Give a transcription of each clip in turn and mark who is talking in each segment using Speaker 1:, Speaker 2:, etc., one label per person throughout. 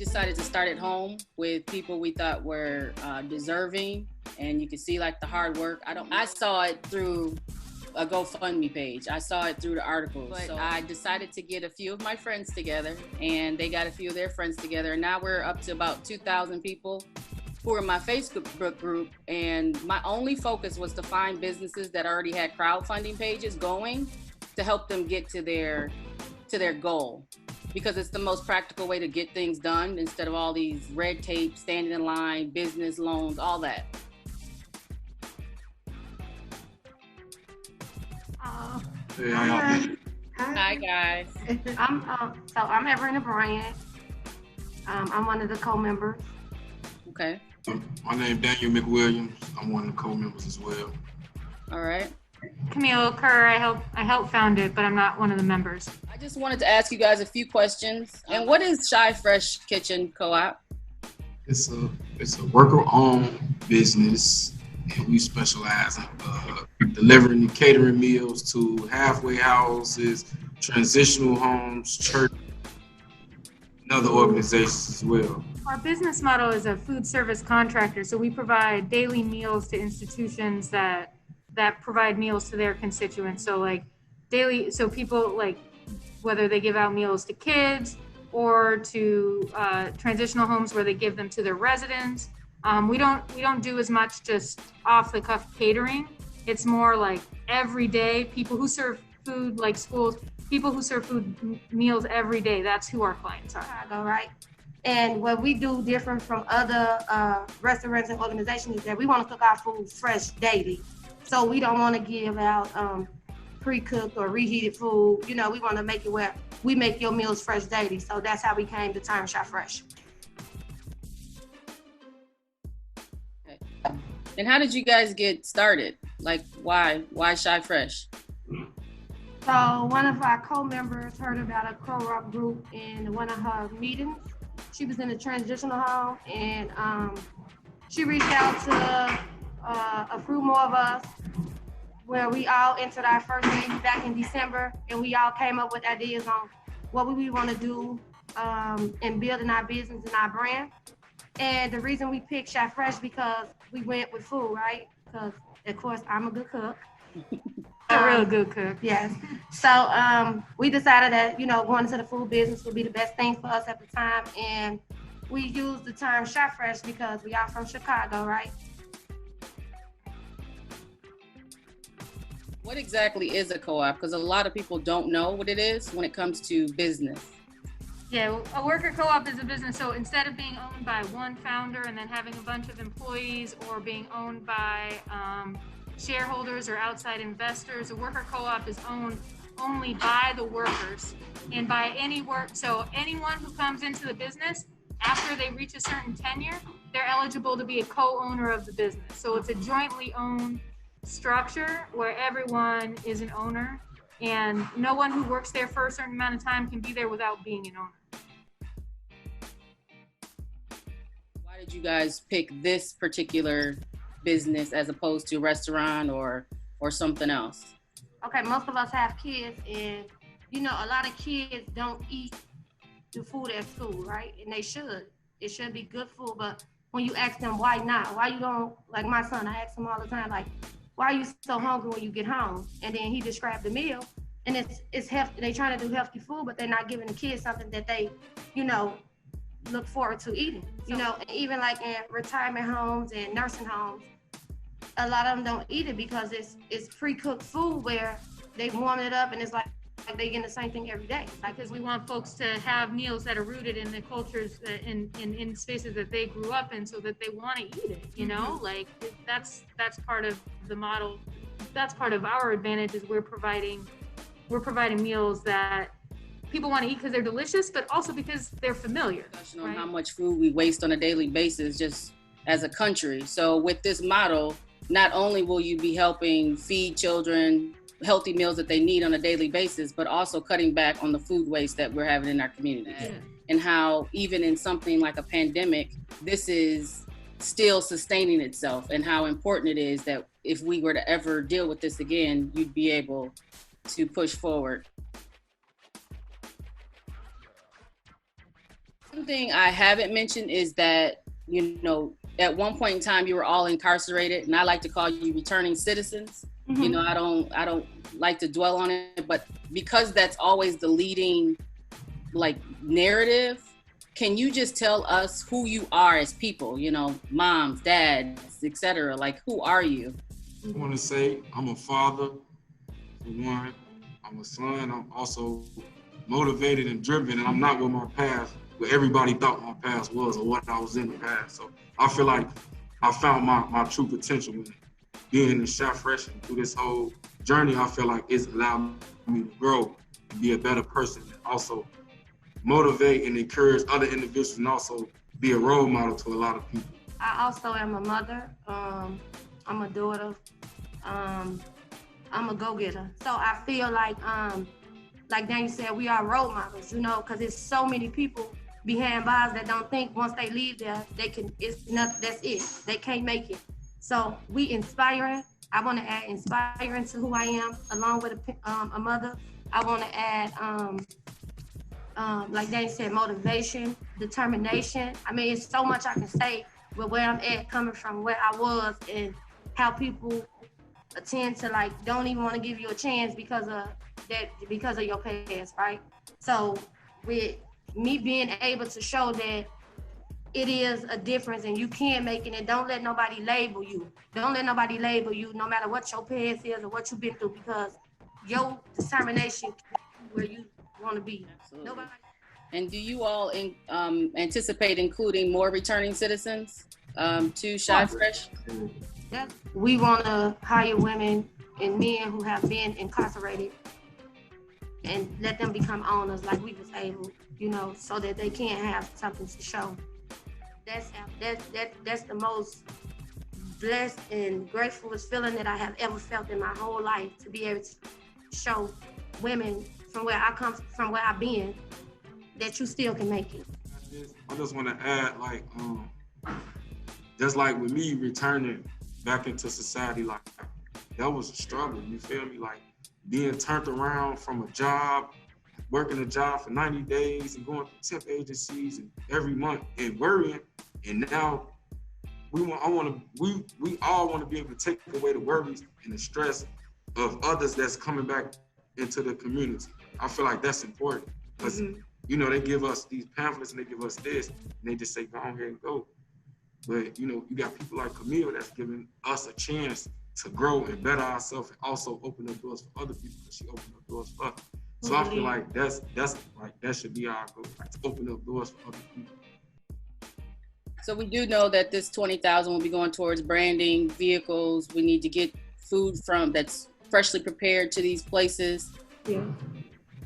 Speaker 1: decided to start at home with people we thought were deserving, and you could see like the hard work. I saw it through a GoFundMe page. I saw it through the articles. But so I decided to get a few of my friends together, and they got a few of their friends together. And now we're up to about 2,000 people who are in my Facebook group. And my only focus was to find businesses that already had crowdfunding pages going to help them get to their goal, because it's the most practical way to get things done instead of all these red tape, standing in line, business loans, all that. Hi guys.
Speaker 2: I'm Everina Bryant. I'm one of the co-members.
Speaker 1: Okay.
Speaker 3: My name is Daniel McWilliams. I'm one of the co-members as well.
Speaker 1: All right.
Speaker 4: Camille Kerr, I helped found it, but I'm not one of the members.
Speaker 1: I just wanted to ask you guys a few questions. And what is ChiFresh Kitchen Co-op?
Speaker 3: It's a worker-owned business, and we specialize in delivering and catering meals to halfway houses, transitional homes, church, and other organizations as well.
Speaker 4: Our business model is a food service contractor, so we provide daily meals to institutions that provide meals to their constituents. So like daily, so people like whether they give out meals to kids or to transitional homes where they give them to their residents. We don't do as much just off the cuff catering. It's more like every day people who serve food, like schools, people who serve food meals every day. That's who our clients are.
Speaker 2: All right. And what we do different from other restaurants and organizations is that we want to cook our food fresh daily. So we don't want to give out pre-cooked or reheated food. You know, we want to make it where we make your meals fresh daily. So that's how we came to term ChiFresh.
Speaker 1: Okay. And how did you guys get started? Like, why ChiFresh?
Speaker 2: So one of our co-members heard about a CoOp group in one of her meetings. She was in a transitional home, and she reached out to a few more of us, where we all entered our first meeting back in December, and we all came up with ideas on what we want to do in building our business and our brand. And the reason we picked ChiFresh because we went with food, right? Because of course I'm a good cook.
Speaker 4: A real good cook.
Speaker 2: Yes. So we decided that, you know, going into the food business would be the best thing for us at the time. And we used the term ChiFresh because we are from Chicago, right?
Speaker 1: What exactly is a co-op? Because a lot of people don't know what it is when it comes to business.
Speaker 4: Yeah, a worker co-op is a business. So instead of being owned by one founder and then having a bunch of employees, or being owned by shareholders or outside investors, a worker co-op is owned only by the workers and by any work. So anyone who comes into the business after they reach a certain tenure, they're eligible to be a co-owner of the business. So it's a jointly owned structure where everyone is an owner, and no one who works there for a certain amount of time can be there without being an owner.
Speaker 1: Why did you guys pick this particular business as opposed to a restaurant or something else?
Speaker 2: Okay, most of us have kids, and you know, a lot of kids don't eat the food at school, right? And they should. It should be good food, but when you ask them why not, why you don't, like my son, I ask him all the time, like, why are you so hungry when you get home? And then he described the meal, and it's healthy. They trying to do healthy food, but they're not giving the kids something that they, you know, look forward to eating. You know, and even like in retirement homes and nursing homes, a lot of them don't eat it because it's pre-cooked food where they warm it up, and it's like they getting the same thing every day.
Speaker 4: Like, because we want folks to have meals that are rooted in the cultures in spaces that they grew up in, so that they want to eat it. You know, like that's part of the model. That's part of our advantage, is we're providing meals that people want to eat because they're delicious, but also because they're familiar.
Speaker 1: Right? On how much food we waste on a daily basis, just as a country. So with this model, not only will you be helping feed children healthy meals that they need on a daily basis, but also cutting back on the food waste that we're having in our communities. Yeah. And how even in something like a pandemic, this is still sustaining itself, and how important it is that if we were to ever deal with this again, you'd be able to push forward. Something I haven't mentioned is that, you know, at one point in time you were all incarcerated, and I like to call you returning citizens.
Speaker 2: Mm-hmm.
Speaker 1: You know, I don't like to dwell on it, but because that's always the leading like narrative, can you just tell us who you are as people, you know, moms, dads, etc.? Like, who are you?
Speaker 3: I want to say I'm a father, for one. I'm a son. I'm also motivated and driven, and I'm not with my past, what everybody thought my past was or what I was in the past. So I feel like I found my true potential in being in ChiFresh, and through this whole journey, I feel like it's allowed me to grow and be a better person, and also motivate and encourage other individuals, and also be a role model to a lot of people.
Speaker 2: I also am a mother. I'm a daughter. I'm a go-getter. So I feel like Daniel said, we are role models, you know, because there's so many people behind bars that don't think once they leave there, they can, it's not, that's it. They can't make it. So we inspiring. I want to add inspiring to who I am, along with a mother. I want to add, like Daniel said, motivation, determination. I mean, it's so much I can say with where I'm at, coming from where I was, and how people tend to like don't even want to give you a chance because of that, because of your past, right? So with me being able to show that it is a difference and you can make it, and don't let nobody label you. Don't let nobody label you, no matter what your past is or what you've been through, because your determination can be where you want to be.
Speaker 1: Absolutely.
Speaker 2: Nobody.
Speaker 1: And do you all anticipate including more returning citizens to ChiFresh?
Speaker 2: We want to hire women and men who have been incarcerated and let them become owners like we was able, you know, so that they can have something to show. That's the most blessed and gratefulest feeling that I have ever felt in my whole life, to be able to show women from where I come from, where I've been, that you still can make it.
Speaker 3: I just want to add, like, just like with me returning back into society, like, that was a struggle, you feel me? Like, being turned around from a job, working a job for 90 days and going through temp agencies and every month and worrying, and now we all want to be able to take away the worries and the stress of others that's coming back into the community. I feel like that's important, because you know, they give us these pamphlets and they give us this, and they just say, go on here and go. But, you know, you got people like Camille that's giving us a chance to grow and better ourselves, and also open up doors for other people, because she opened up doors for us. So I feel like that's like, that should be our goal, like, to open up doors for other people.
Speaker 1: So we do know that this $20,000 will be going towards branding, vehicles. We need to get food that's freshly prepared to these places.
Speaker 2: Yeah.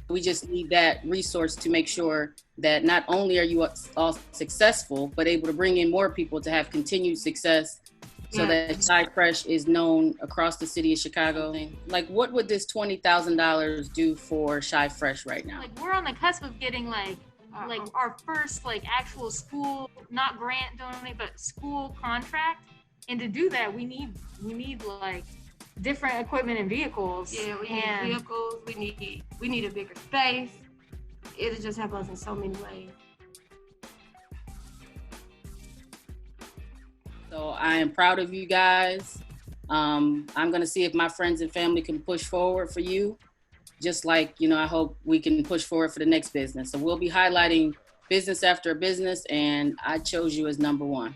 Speaker 1: We just need that resource to make sure that not only are you all successful, but able to bring in more people to have continued success, so that ChiFresh is known across the city of Chicago. Like, what would this $20,000 do for ChiFresh right now?
Speaker 4: Like, we're on the cusp of getting like our first like actual school, not grant donate, but school contract. And to do that, we need like different equipment and vehicles.
Speaker 2: Yeah, we need vehicles. We need a bigger space. It'll just help us in so many ways.
Speaker 1: So I am proud of you guys. I'm gonna see if my friends and family can push forward for you. Just like, you know, I hope we can push forward for the next business. So we'll be highlighting business after business, and I chose you as number one.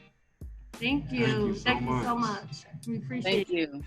Speaker 2: Thank you. Thank you so much.
Speaker 4: We appreciate it.
Speaker 1: Thank you.